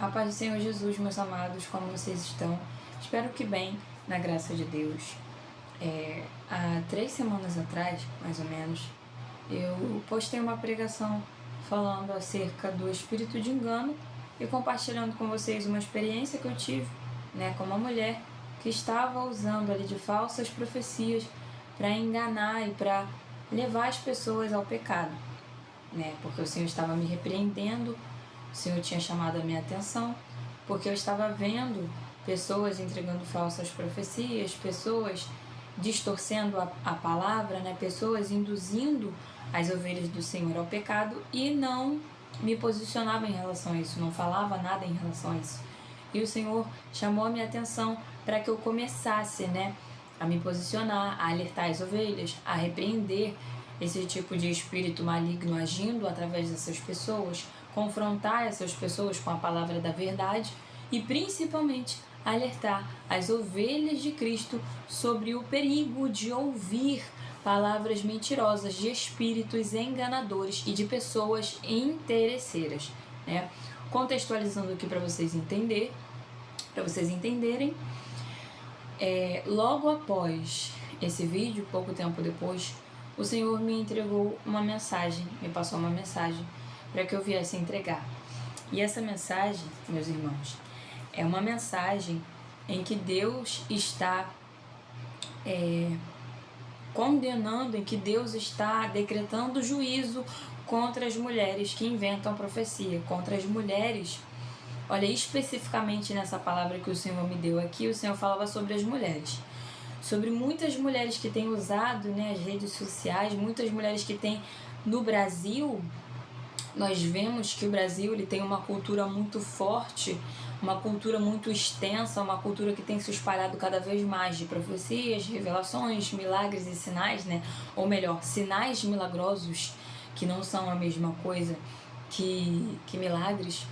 A paz do Senhor Jesus, meus amados, como vocês estão? Espero que bem, na graça de Deus. Há 3 semanas atrás, mais ou menos, eu postei uma pregação falando acerca do espírito de engano e compartilhando com vocês uma experiência que eu tive, com uma mulher que estava usando ali de falsas profecias para enganar e para levar as pessoas ao pecado, porque o Senhor estava me repreendendo. O Senhor tinha chamado a minha atenção, porque eu estava vendo pessoas entregando falsas profecias, pessoas distorcendo a palavra, pessoas induzindo as ovelhas do Senhor ao pecado e não me posicionava em relação a isso, não falava nada em relação a isso. E o Senhor chamou a minha atenção para que eu começasse, a me posicionar, a alertar as ovelhas, a repreender esse tipo de espírito maligno agindo através dessas pessoas, confrontar essas pessoas com a palavra da verdade e principalmente alertar as ovelhas de Cristo sobre o perigo de ouvir palavras mentirosas de espíritos enganadores e de pessoas interesseiras, Contextualizando aqui para vocês entenderem, logo após esse vídeo, pouco tempo depois, o Senhor me entregou uma mensagem, me passou uma mensagem para que eu viesse entregar. E essa mensagem, meus irmãos, é uma mensagem em que Deus está condenando, em que Deus está decretando juízo contra as mulheres que inventam profecia, contra as mulheres. Olha, especificamente nessa palavra que o Senhor me deu aqui, o Senhor falava sobre as mulheres. Sobre muitas mulheres que têm usado as redes sociais, muitas mulheres que têm no Brasil. Nós vemos que o Brasil ele tem uma cultura muito forte, uma cultura muito extensa, uma cultura que tem se espalhado cada vez mais de profecias, revelações, milagres e sinais, ou melhor, sinais milagrosos, que não são a mesma coisa que milagres.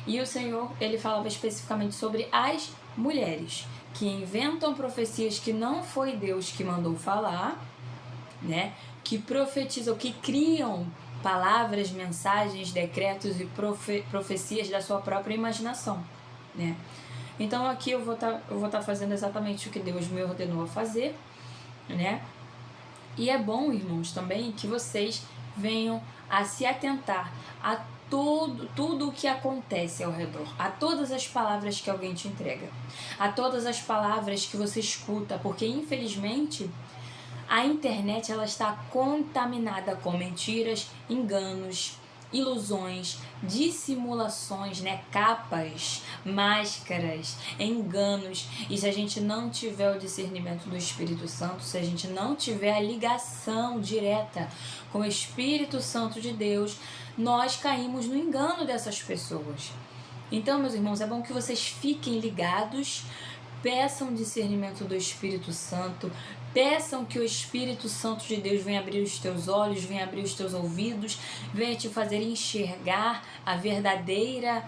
E o Senhor, ele falava especificamente sobre as mulheres que inventam profecias que não foi Deus que mandou falar, que profetizam, que criam palavras, mensagens, decretos e profecias da sua própria imaginação, Então aqui eu vou estar fazendo exatamente o que Deus me ordenou a fazer, E é bom, irmãos, também que vocês venham a se atentar a tudo o que acontece ao redor, a todas as palavras que alguém te entrega, a todas as palavras que você escuta, porque infelizmente a internet ela está contaminada com mentiras, enganos, ilusões, dissimulações, capas, máscaras, enganos. E se a gente não tiver o discernimento do Espírito Santo, se a gente não tiver a ligação direta com o Espírito Santo de Deus, nós caímos no engano dessas pessoas. Então, meus irmãos, é bom que vocês fiquem ligados, peçam discernimento do Espírito Santo, peçam que o Espírito Santo de Deus venha abrir os teus olhos, venha abrir os teus ouvidos, venha te fazer enxergar a verdadeira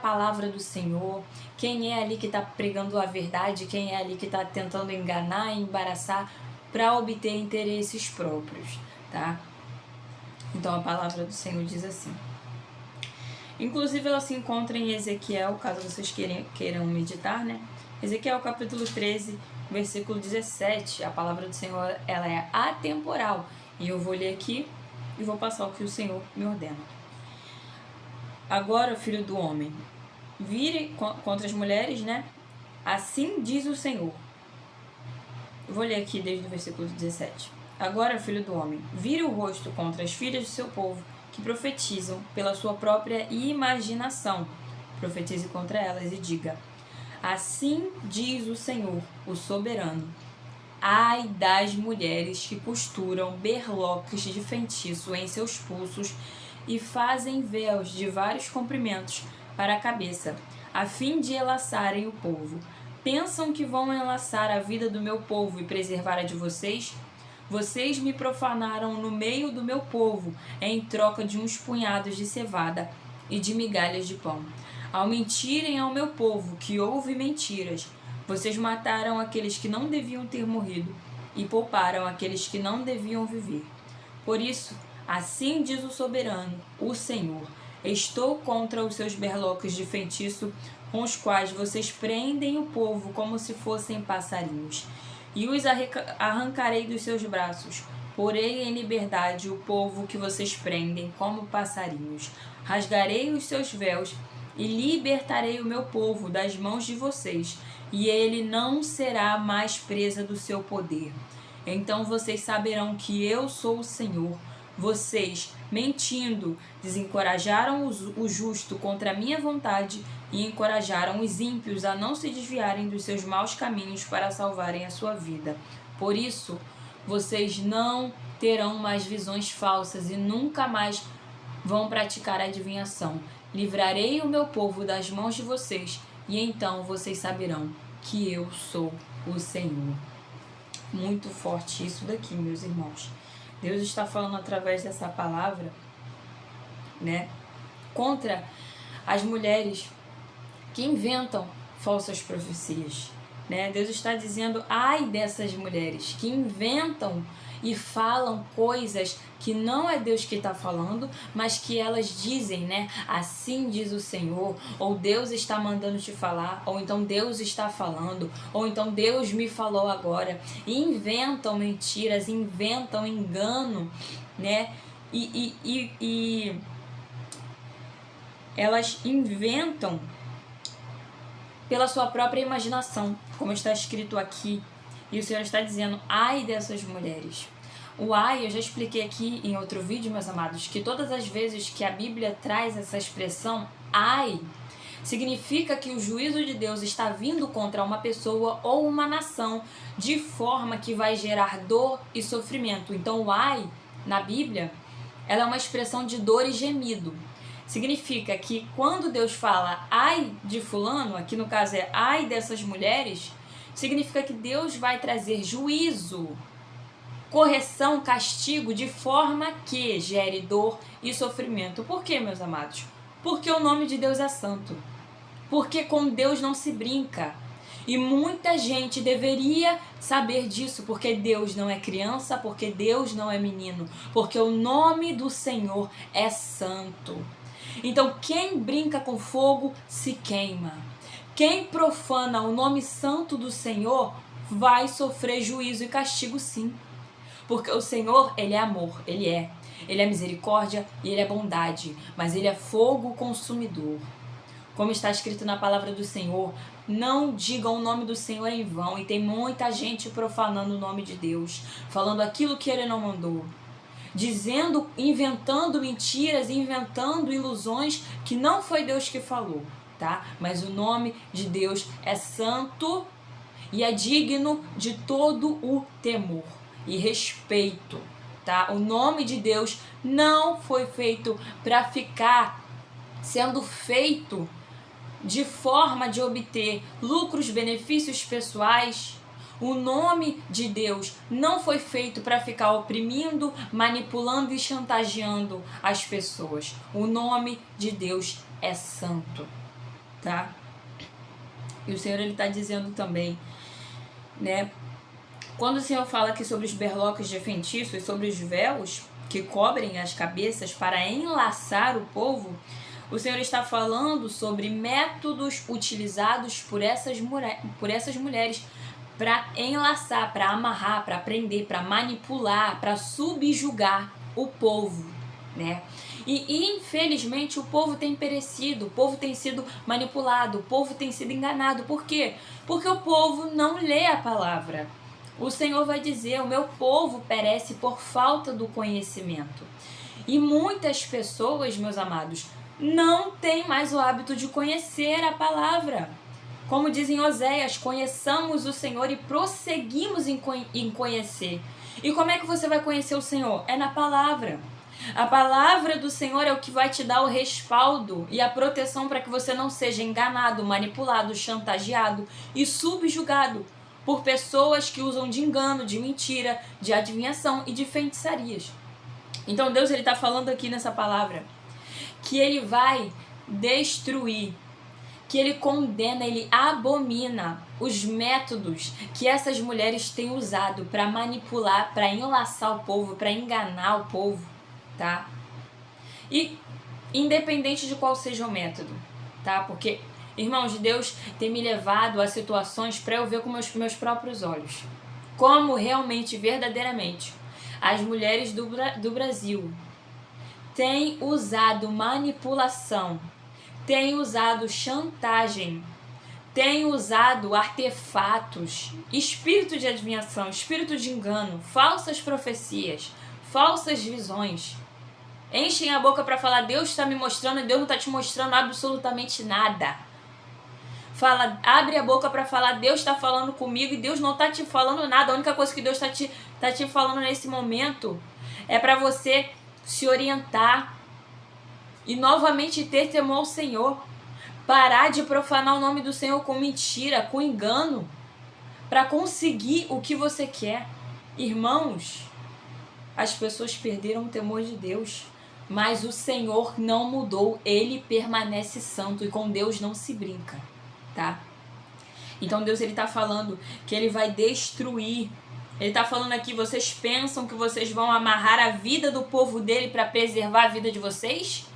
palavra do Senhor, quem é ali que está pregando a verdade, quem é ali que está tentando enganar e embaraçar para obter interesses próprios, Então a palavra do Senhor diz assim. Inclusive ela se encontra em Ezequiel, caso vocês queiram meditar, Ezequiel capítulo 13, versículo 17, a palavra do Senhor ela é atemporal. E eu vou ler aqui e vou passar o que o Senhor me ordena. Agora, filho do homem, vire contra as mulheres, Assim diz o Senhor. Eu vou ler aqui desde o versículo 17. Agora, filho do homem, vire o rosto contra as filhas do seu povo, que profetizam pela sua própria imaginação. Profetize contra elas e diga: Assim diz o Senhor, o soberano. Ai das mulheres que costuram berloques de feitiço em seus pulsos e fazem véus de vários comprimentos para a cabeça, a fim de enlaçarem o povo. Pensam que vão enlaçar a vida do meu povo e preservar a de vocês? Vocês me profanaram no meio do meu povo, em troca de uns punhados de cevada e de migalhas de pão. Ao mentirem ao meu povo, que ouve mentiras, vocês mataram aqueles que não deviam ter morrido e pouparam aqueles que não deviam viver. Por isso, assim diz o soberano, o Senhor, Estou contra os seus berloques de feitiço, com os quais vocês prendem o povo como se fossem passarinhos, e os arrancarei dos seus braços. Porei em liberdade o povo que vocês prendem como passarinhos. Rasgarei os seus véus e libertarei o meu povo das mãos de vocês, e ele não será mais presa do seu poder. Então vocês saberão que eu sou o Senhor. Vocês, mentindo, desencorajaram o justo contra a minha vontade e encorajaram os ímpios a não se desviarem dos seus maus caminhos para salvarem a sua vida. Por isso, vocês não terão mais visões falsas e nunca mais vão praticar adivinhação. Livrarei o meu povo das mãos de vocês, e então vocês saberão que eu sou o Senhor. Muito forte isso daqui, meus irmãos. Deus está falando através dessa palavra, né, contra as mulheres que inventam falsas profecias, né? Deus está dizendo, ai dessas mulheres que inventam e falam coisas que não é Deus que está falando, mas que elas dizem, né? Assim diz o Senhor, ou Deus está mandando te falar, ou então Deus está falando, ou então Deus me falou agora. E inventam mentiras, inventam engano, né? E elas inventam pela sua própria imaginação, como está escrito aqui. E o Senhor está dizendo, ai dessas mulheres. O ai, eu já expliquei aqui em outro vídeo, meus amados, que todas as vezes que a Bíblia traz essa expressão, ai, significa que o juízo de Deus está vindo contra uma pessoa ou uma nação, de forma que vai gerar dor e sofrimento. Então o ai, na Bíblia, ela é uma expressão de dor e gemido. Significa que quando Deus fala ai de fulano, aqui no caso é ai dessas mulheres, significa que Deus vai trazer juízo, correção, castigo, de forma que gere dor e sofrimento. Por quê, meus amados? Porque o nome de Deus é santo. Porque com Deus não se brinca. E muita gente deveria saber disso, porque Deus não é criança, porque Deus não é menino, porque o nome do Senhor é santo. Então, quem brinca com fogo se queima. Quem profana o nome santo do Senhor vai sofrer juízo e castigo, sim. Porque o Senhor, Ele é amor, Ele é misericórdia e Ele é bondade, mas Ele é fogo consumidor. Como está escrito na palavra do Senhor, não digam o nome do Senhor em vão. E tem muita gente profanando o nome de Deus, falando aquilo que Ele não mandou, dizendo, inventando mentiras, inventando ilusões que não foi Deus que falou, tá? Mas o nome de Deus é santo e é digno de todo o temor e respeito, tá? O nome de Deus não foi feito para ficar sendo feito de forma de obter lucros, benefícios pessoais. O nome de Deus não foi feito para ficar oprimindo, manipulando e chantageando as pessoas. O nome de Deus é santo, tá? E o Senhor, Ele está dizendo também, né? Quando o Senhor fala aqui sobre os berloques de feitiço e sobre os véus que cobrem as cabeças para enlaçar o povo, o Senhor está falando sobre métodos utilizados por essas mulheres para enlaçar, para amarrar, para prender, para manipular, para subjugar o povo, né? E infelizmente o povo tem perecido, o povo tem sido manipulado, o povo tem sido enganado. Por quê? Porque o povo não lê a palavra. O Senhor vai dizer, o meu povo perece por falta do conhecimento. E muitas pessoas, meus amados, não têm mais o hábito de conhecer a palavra. Como diz em Oséias, conheçamos o Senhor e prosseguimos em conhecer. E como é que você vai conhecer o Senhor? É na palavra. A palavra do Senhor é o que vai te dar o respaldo e a proteção para que você não seja enganado, manipulado, chantageado e subjugado por pessoas que usam de engano, de mentira, de adivinhação e de feitiçarias. Então Deus, Ele está falando aqui nessa palavra que Ele vai destruir, que Ele condena, Ele abomina os métodos que essas mulheres têm usado para manipular, para enlaçar o povo, para enganar o povo, tá? E independente de qual seja o método, tá? Porque, irmãos, Deus tem me levado a situações para eu ver com meus próprios olhos como realmente, verdadeiramente, as mulheres do Brasil têm usado manipulação, têm usado chantagem, têm usado artefatos, espírito de adivinhação, espírito de engano, falsas profecias, falsas visões. Enchem a boca para falar, Deus está me mostrando, e Deus não está te mostrando absolutamente nada. Fala, abre a boca para falar, Deus está falando comigo e Deus não está te falando nada. A única coisa que Deus está te falando nesse momento é para você se orientar e novamente ter temor ao Senhor. Parar de profanar o nome do Senhor com mentira, com engano, para conseguir o que você quer. Irmãos, as pessoas perderam o temor de Deus, mas o Senhor não mudou, Ele permanece santo e com Deus não se brinca, tá? Então Deus, Ele tá falando que Ele vai destruir. Ele tá falando aqui, vocês pensam que vocês vão amarrar a vida do povo dele para preservar a vida de vocês?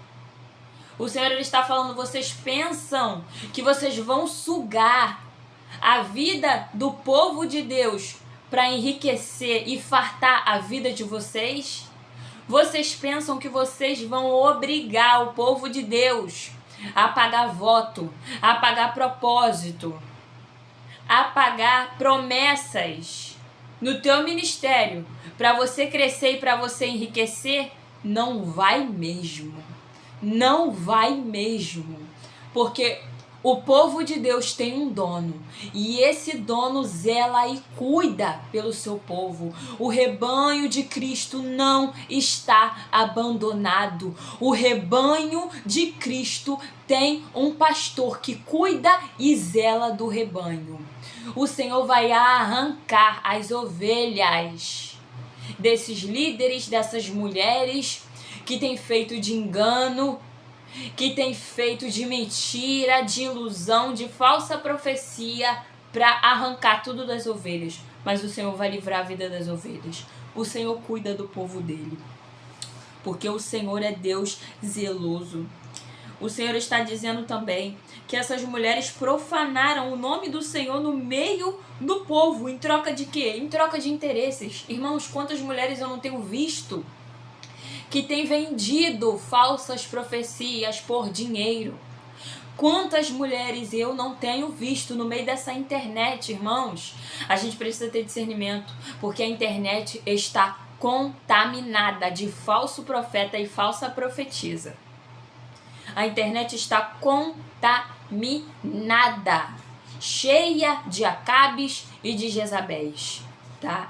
O Senhor, Ele está falando, vocês pensam que vocês vão sugar a vida do povo de Deus para enriquecer e fartar a vida de vocês? Vocês pensam que vocês vão obrigar o povo de Deus a pagar voto, a pagar propósito, a pagar promessas no teu ministério para você crescer e para você enriquecer? Não vai mesmo. Não vai mesmo. Porque o povo de Deus tem um dono e esse dono zela e cuida pelo seu povo. O rebanho de Cristo não está abandonado. O rebanho de Cristo tem um pastor que cuida e zela do rebanho. O Senhor vai arrancar as ovelhas desses líderes, dessas mulheres que têm feito de engano, que tem feito de mentira, de ilusão, de falsa profecia para arrancar tudo das ovelhas. Mas o Senhor vai livrar a vida das ovelhas. O Senhor cuida do povo dele. Porque o Senhor é Deus zeloso. O Senhor está dizendo também que essas mulheres profanaram o nome do Senhor no meio do povo. Em troca de quê? Em troca de interesses. Irmãos, quantas mulheres eu não tenho visto que tem vendido falsas profecias por dinheiro? Quantas mulheres eu não tenho visto no meio dessa internet, irmãos? A gente precisa ter discernimento, porque a internet está contaminada de falso profeta e falsa profetisa. A internet está contaminada, cheia de Acabes e de Jezabéis, tá?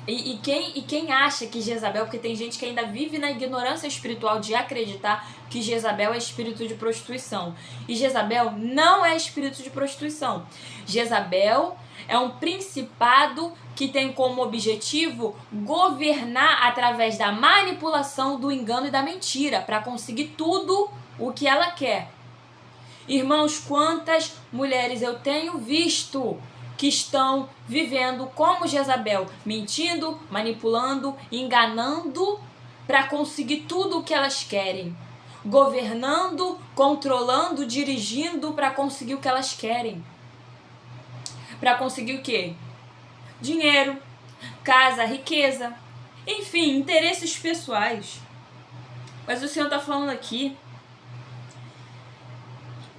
E quem acha que Jezabel, porque tem gente que ainda vive na ignorância espiritual de acreditar que Jezabel é espírito de prostituição. E Jezabel não é espírito de prostituição. Jezabel é um principado que tem como objetivo governar através da manipulação, do engano e da mentira, para conseguir tudo o que ela quer. Irmãos, quantas mulheres eu tenho visto que estão vivendo como Jezabel, mentindo, manipulando, enganando para conseguir tudo o que elas querem, governando, controlando, dirigindo para conseguir o que elas querem. Para conseguir o quê? Dinheiro, casa, riqueza, enfim, interesses pessoais. Mas o Senhor está falando aqui,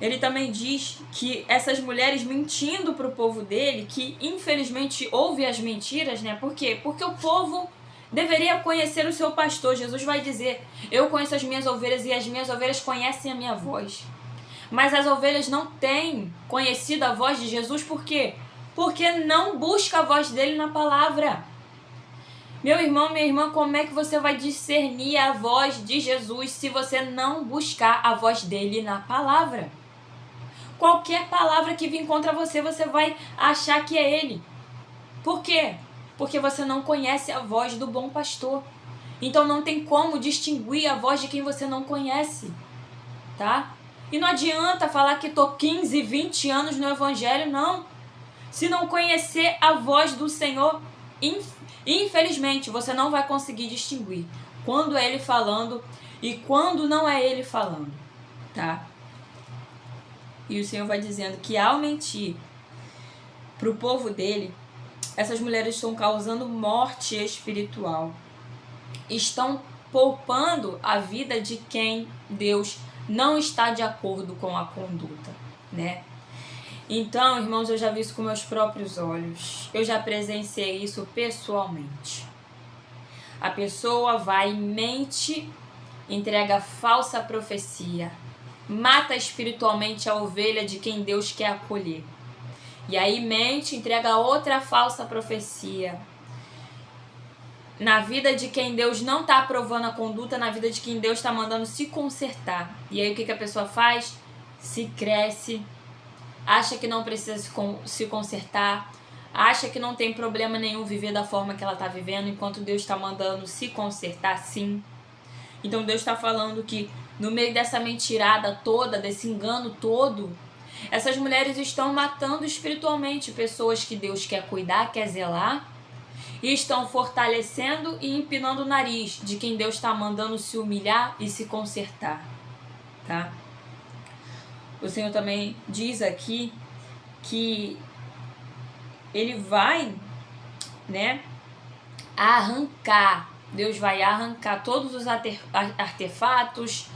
Ele também diz que essas mulheres mentindo para o povo dele, que infelizmente ouve as mentiras, né? Por quê? Porque o povo deveria conhecer o seu pastor. Jesus vai dizer, eu conheço as minhas ovelhas e as minhas ovelhas conhecem a minha voz. Mas as ovelhas não têm conhecido a voz de Jesus, por quê? Porque não busca a voz dele na palavra. Meu irmão, minha irmã, como é que você vai discernir a voz de Jesus se você não buscar a voz dele na palavra? Qualquer palavra que vir contra você, você vai achar que é ele. Por quê? Porque você não conhece a voz do bom pastor. Então não tem como distinguir a voz de quem você não conhece, tá? E não adianta falar que tô 15, 20 anos no evangelho, não. Se não conhecer a voz do Senhor, infelizmente, você não vai conseguir distinguir quando é ele falando e quando não é ele falando, tá? E o Senhor vai dizendo que ao mentir para o povo dele, essas mulheres estão causando morte espiritual, estão poupando a vida de quem Deus não está de acordo com a conduta, né? Então, irmãos, eu já vi isso com meus próprios olhos, eu já presenciei isso pessoalmente. A pessoa vai e mente, entrega falsa profecia, mata espiritualmente a ovelha de quem Deus quer acolher. E aí mente, entrega outra falsa profecia na vida de quem Deus não está aprovando a conduta, na vida de quem Deus está mandando se consertar. E aí o que a pessoa faz? Se cresce, acha que não precisa se consertar, acha que não tem problema nenhum viver da forma que ela está vivendo, enquanto Deus está mandando se consertar sim. Então Deus está falando que no meio dessa mentirada toda, desse engano todo, essas mulheres estão matando espiritualmente pessoas que Deus quer cuidar, quer zelar, e estão fortalecendo e empinando o nariz de quem Deus está mandando se humilhar e se consertar, tá? O Senhor também diz aqui que Ele vai, né, arrancar, Deus vai arrancar todos os artefatos,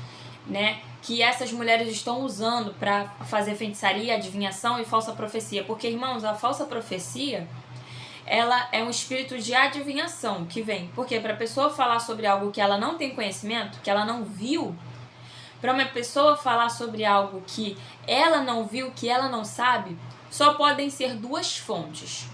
né, que essas mulheres estão usando para fazer feitiçaria, adivinhação e falsa profecia. Porque, irmãos, a falsa profecia, ela é um espírito de adivinhação que vem. Porque para a pessoa falar sobre algo que ela não tem conhecimento, que ela não viu, para uma pessoa falar sobre algo que ela não viu, que ela não sabe, só podem ser duas fontes.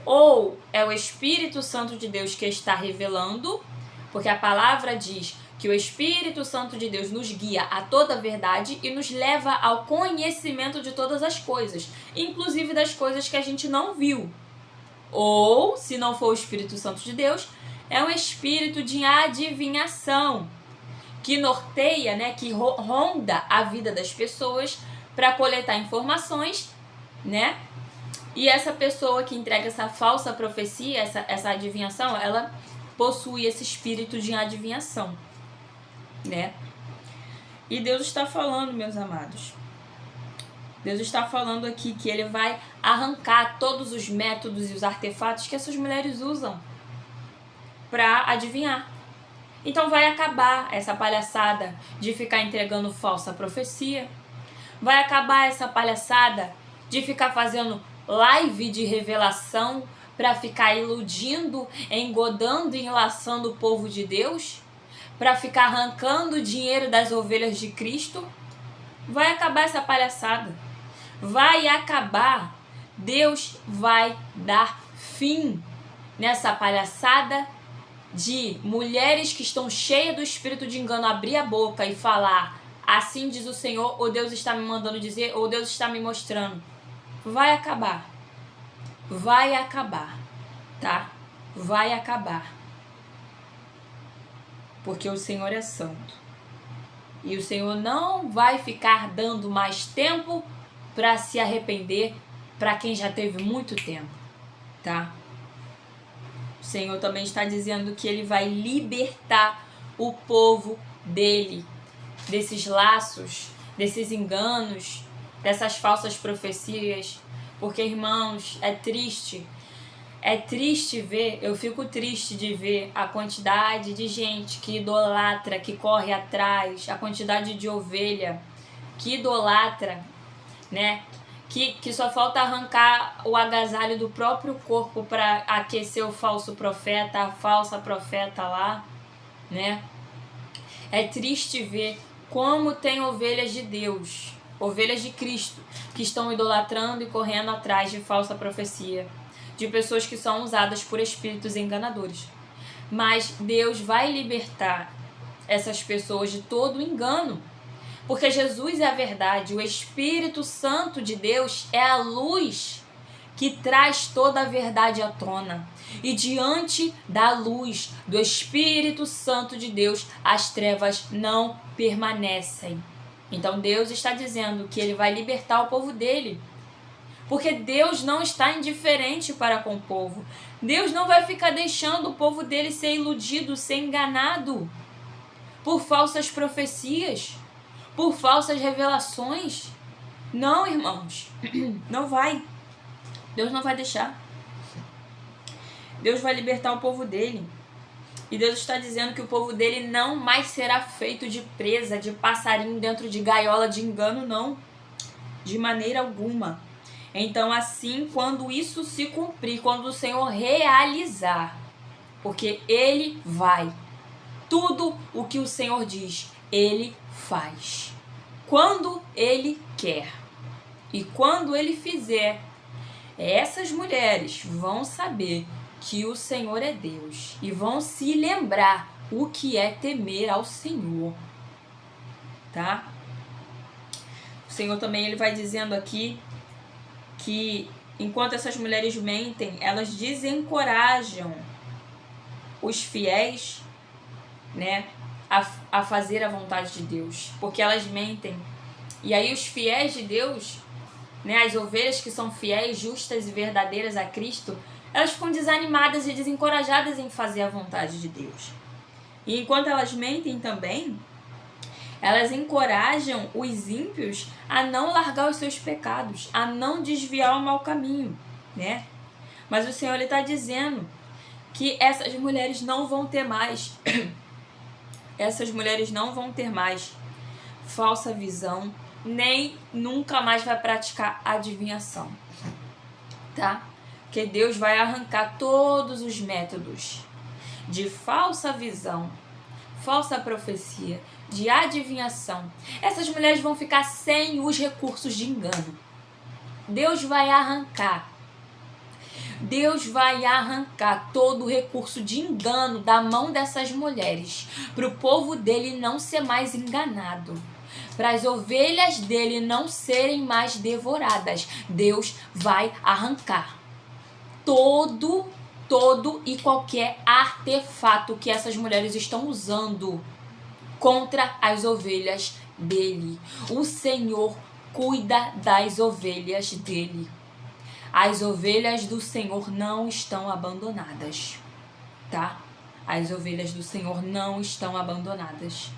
Ou é o Espírito Santo de Deus que está revelando, porque a palavra diz que o Espírito Santo de Deus nos guia a toda a verdade e nos leva ao conhecimento de todas as coisas, inclusive das coisas que a gente não viu. Ou, se não for o Espírito Santo de Deus, é um espírito de adivinhação, que norteia, né, que ronda a vida das pessoas para coletar informações, né? E essa pessoa que entrega essa falsa profecia, essa adivinhação, ela possui esse espírito de adivinhação, né? E Deus está falando, meus amados, Deus está falando aqui que Ele vai arrancar todos os métodos e os artefatos que essas mulheres usam para adivinhar. Então vai acabar essa palhaçada de ficar entregando falsa profecia, vai acabar essa palhaçada de ficar fazendo live de revelação para ficar iludindo, engodando e enlaçando o povo de Deus, para ficar arrancando o dinheiro das ovelhas de Cristo. Vai acabar essa palhaçada. Vai acabar. Deus vai dar fim nessa palhaçada de mulheres que estão cheias do espírito de engano abrir a boca e falar: assim diz o Senhor, ou Deus está me mandando dizer, ou Deus está me mostrando. Vai acabar. Vai acabar, tá? Vai acabar. Porque o Senhor é santo. E o Senhor não vai ficar dando mais tempo para se arrepender para quem já teve muito tempo, tá? O Senhor também está dizendo que Ele vai libertar o povo dele desses laços, desses enganos, dessas falsas profecias. Porque, irmãos, é triste ver, eu fico triste de ver a quantidade de gente que idolatra, que corre atrás, a quantidade de ovelha que idolatra, né? Que só falta arrancar o agasalho do próprio corpo para aquecer o falso profeta, a falsa profeta lá, né? É triste ver como tem ovelhas de Deus, ovelhas de Cristo, que estão idolatrando e correndo atrás de falsa profecia, de pessoas que são usadas por espíritos enganadores. Mas Deus vai libertar essas pessoas de todo engano, porque Jesus é a verdade, o Espírito Santo de Deus é a luz que traz toda a verdade à tona. E diante da luz do Espírito Santo de Deus, as trevas não permanecem. Então Deus está dizendo que Ele vai libertar o povo dele, porque Deus não está indiferente para com o povo. Deus não vai ficar deixando o povo dele ser iludido, ser enganado. por falsas profecias, por falsas revelações. Não, irmãos, não vai. Deus não vai deixar. Deus vai libertar o povo dele. E Deus está dizendo que o povo dele não mais será feito de presa, de passarinho dentro de gaiola de engano, não. De maneira alguma. Então, assim, quando isso se cumprir, quando o Senhor realizar, porque Ele vai. Tudo o que o Senhor diz, Ele faz. Quando Ele quer. E quando Ele fizer, essas mulheres vão saber que o Senhor é Deus. E vão se lembrar o que é temer ao Senhor. Tá? O Senhor também ele vai dizendo aqui que enquanto essas mulheres mentem, elas desencorajam os fiéis, né, a fazer a vontade de Deus, porque elas mentem. E aí os fiéis de Deus, né, as ovelhas que são fiéis, justas e verdadeiras a Cristo, elas ficam desanimadas e desencorajadas em fazer a vontade de Deus. E enquanto elas mentem também, elas encorajam os ímpios a não largar os seus pecados, a não desviar o mau caminho, né? Mas o Senhor está dizendo que essas mulheres não vão ter mais, essas mulheres não vão ter mais falsa visão, nem nunca mais vai praticar adivinhação, tá? Porque Deus vai arrancar todos os métodos de falsa visão, falsa profecia, de adivinhação. Essas mulheres vão ficar sem os recursos de engano. Deus vai arrancar. Deus vai arrancar todo o recurso de engano da mão dessas mulheres, para o povo dele não ser mais enganado, para as ovelhas dele não serem mais devoradas. Deus vai arrancar todo e qualquer artefato que essas mulheres estão usando contra as ovelhas dele. O Senhor cuida das ovelhas dele. As ovelhas do Senhor não estão abandonadas, tá? As ovelhas do Senhor não estão abandonadas.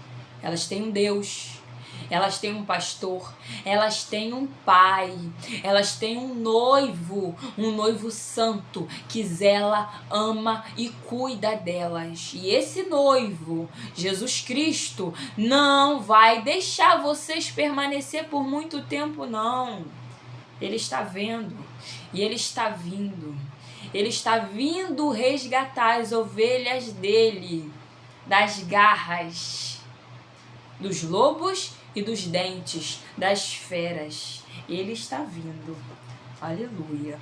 Elas têm um Deus, elas têm um pastor, elas têm um pai, elas têm um noivo santo que zela, ama e cuida delas. E esse noivo, Jesus Cristo, não vai deixar vocês permanecer por muito tempo, não. Ele está vendo e ele está vindo. Ele está vindo resgatar as ovelhas dele das garras dos lobos e dos dentes das feras. Ele está vindo. Aleluia.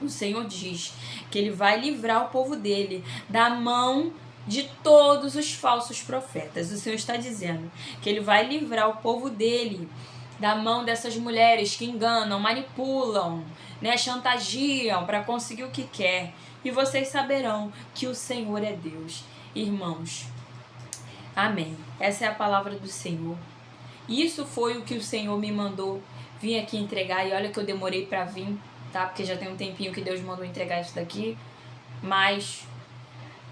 O Senhor diz que ele vai livrar o povo dele da mão de todos os falsos profetas. O Senhor está dizendo que ele vai livrar o povo dele da mão dessas mulheres que enganam, manipulam, né, chantagiam para conseguir o que quer. E vocês saberão que o Senhor é Deus. Irmãos, amém. Essa é a palavra do Senhor. Isso foi o que o Senhor me mandou vir aqui entregar. E olha que eu demorei para vir, tá? Porque já tem um tempinho que Deus mandou entregar isso daqui. Mas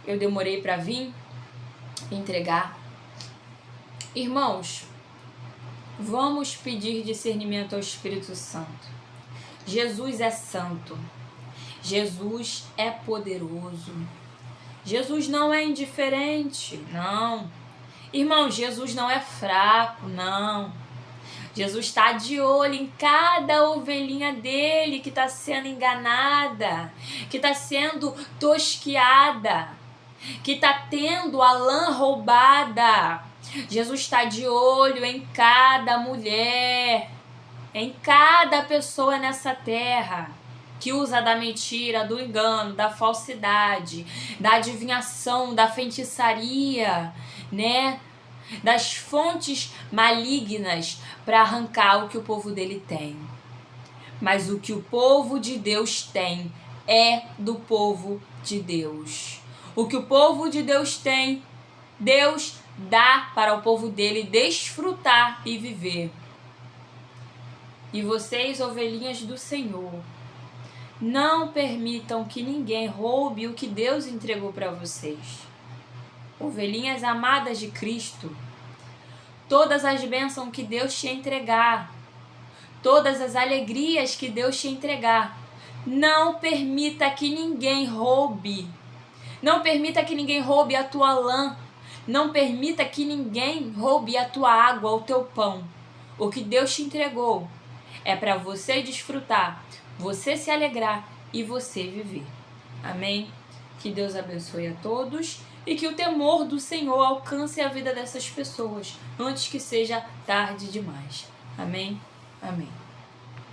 eu demorei para vir entregar. Irmãos, vamos pedir discernimento ao Espírito Santo. Jesus é santo. Jesus é poderoso. Jesus não é indiferente, não. Irmão, Jesus não é fraco, não. Jesus está de olho em cada ovelhinha dele que está sendo enganada, que está sendo tosquiada, que está tendo a lã roubada. Jesus está de olho em cada mulher, em cada pessoa nessa terra que usa da mentira, do engano, da falsidade, da adivinhação, da feitiçaria, né? Das fontes malignas para arrancar o que o povo dele tem. Mas o que o povo de Deus tem é do povo de Deus. O que o povo de Deus tem, Deus dá para o povo dele desfrutar e viver. E vocês, ovelhinhas do Senhor, não permitam que ninguém roube o que Deus entregou para vocês. ovelhinhas amadas de Cristo, todas as bênçãos que Deus te entregar, todas as alegrias que Deus te entregar, não permita que ninguém roube. Não permita que ninguém roube a tua lã. Não permita que ninguém roube a tua água, o teu pão. O que Deus te entregou é para você desfrutar, você se alegrar e você viver. Amém? Que Deus abençoe a todos e que o temor do Senhor alcance a vida dessas pessoas antes que seja tarde demais. Amém? Amém.